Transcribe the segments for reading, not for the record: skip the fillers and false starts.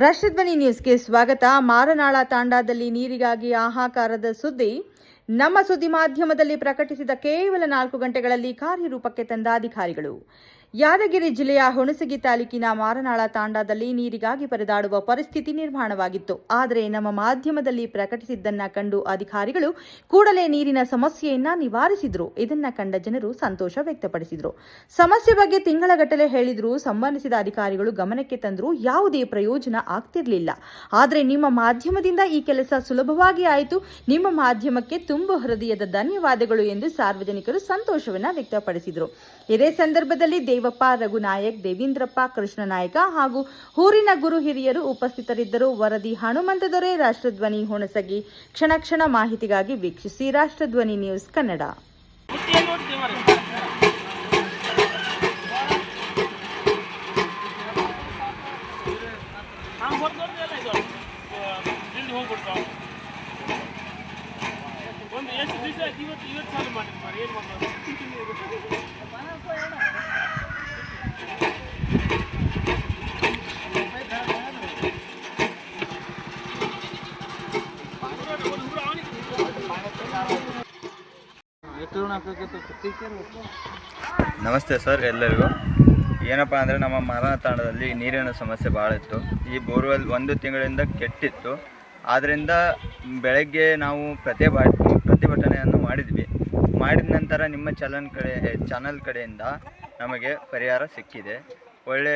ರಾಷ್ಟ್ರಧ್ವನಿ ನ್ಯೂಸ್ಗೆ ಸ್ವಾಗತ. ಮಾರನಾಳ ತಾಂಡಾದಲ್ಲಿ ನೀರಿಗಾಗಿ ಹಾಹಾಕಾರದ ಸುದ್ದಿ. ನಮ್ಮ ಸುದ್ದಿ ಮಾಧ್ಯಮದಲ್ಲಿ ಪ್ರಕಟಿಸಿದ ಕೇವಲ 4 ಗಂಟೆಗಳಲ್ಲಿ ಕಾರ್ಯರೂಪಕ್ಕೆ ತಂದ ಅಧಿಕಾರಿಗಳು. ಯಾದಗಿರಿ ಜಿಲ್ಲೆಯ ಹುಣಸಗಿ ತಾಲೂಕಿನ ಮಾರನಾಳ ತಾಂಡಾದಲ್ಲಿ ನೀರಿಗಾಗಿ ಪರದಾಡುವ ಪರಿಸ್ಥಿತಿ ನಿರ್ಮಾಣವಾಗಿತ್ತು. ಆದರೆ ನಮ್ಮ ಮಾಧ್ಯಮದಲ್ಲಿ ಪ್ರಕಟಿಸಿದ್ದನ್ನ ಕಂಡು ಅಧಿಕಾರಿಗಳು ಕೂಡಲೇ ನೀರಿನ ಸಮಸ್ಯೆಯನ್ನ ನಿವಾರಿಸಿದ್ರು. ಇದನ್ನ ಕಂಡ ಜನರು ಸಂತೋಷ ವ್ಯಕ್ತಪಡಿಸಿದರು. ಸಮಸ್ಯೆ ಬಗ್ಗೆ ತಿಂಗಳಗಟ್ಟಲೆ ಹೇಳಿದ್ರು. ಸಂಬಂಧಿಸಿದ ಅಧಿಕಾರಿಗಳು ಗಮನಕ್ಕೆ ತಂದರೂ ಯಾವುದೇ ಪ್ರಯೋಜನ ಆಗ್ತಿರಲಿಲ್ಲ. ಆದರೆ ನಿಮ್ಮ ಮಾಧ್ಯಮದಿಂದ ಈ ಕೆಲಸ ಸುಲಭವಾಗಿ ಆಯಿತು. ನಿಮ್ಮ ಮಾಧ್ಯಮಕ್ಕೆ ತುಂಬ ಹೃದಯದ ಧನ್ಯವಾದಗಳು ಎಂದು ಸಾರ್ವಜನಿಕರು ಸಂತೋಷವನ್ನ ವ್ಯಕ್ತಪಡಿಸಿದರು. ಇದೇ ಸಂದರ್ಭದಲ್ಲಿ ದೇವಪ್ಪ, ರಘುನಾಯಕ್, ದೇವೀಂದ್ರಪ್ಪ, ಕೃಷ್ಣನಾಯಕ ಹಾಗೂ ಊರಿನ ಗುರು ಹಿರಿಯರು ಉಪಸ್ಥಿತರಿದ್ದರು. ವರದಿ ಹನುಮಂತದೊರೆ, ರಾಷ್ಟ್ರಧ್ವನಿ ಹುಣಸಗಿ. ಕ್ಷಣ ಕ್ಷಣ ಮಾಹಿತಿಗಾಗಿ ವೀಕ್ಷಿಸಿ ರಾಷ್ಟ್ರಧ್ವನಿ ನ್ಯೂಸ್ ಕನ್ನಡ. ನಮಸ್ತೆ ಸರ್, ಎಲ್ಲರಿಗೂ. ಏನಪ್ಪ ಅಂದರೆ ನಮ್ಮ ಮಾರನಾಳ ತಾಂಡದಲ್ಲಿ ನೀರಿನ ಸಮಸ್ಯೆ ಭಾಳ ಇತ್ತು. ಈ ಬೋರ್ವೆಲ್ 1 ತಿಂಗಳಿಂದ ಕೆಟ್ಟಿತ್ತು. ಆದ್ದರಿಂದ ಬೆಳಗ್ಗೆ ನಾವು ಪ್ರತಿಭಟನೆಯನ್ನು ಮಾಡಿದ್ವಿ. ಮಾಡಿದ ನಂತರ ನಿಮ್ಮ ಚಾನಲ್ ಕಡೆಯಿಂದ ನಮಗೆ ಪರಿಹಾರ ಸಿಕ್ಕಿದೆ. ಒಳ್ಳೆ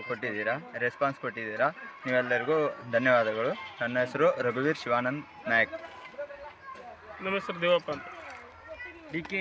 ಕೊಟ್ಟಿದ್ದೀರಾ, ರೆಸ್ಪಾನ್ಸ್ ಕೊಟ್ಟಿದ್ದೀರಾ. ನೀವೆಲ್ಲರಿಗೂ ಧನ್ಯವಾದಗಳು. ನನ್ನ ಹೆಸರು ರಘುವೀರ್ ಶಿವಾನಂದ್ ನಾಯಕ್. ನಮ್ಮ ಹೆಸರು ದೇವಪ್ಪ ಅಂತ. DK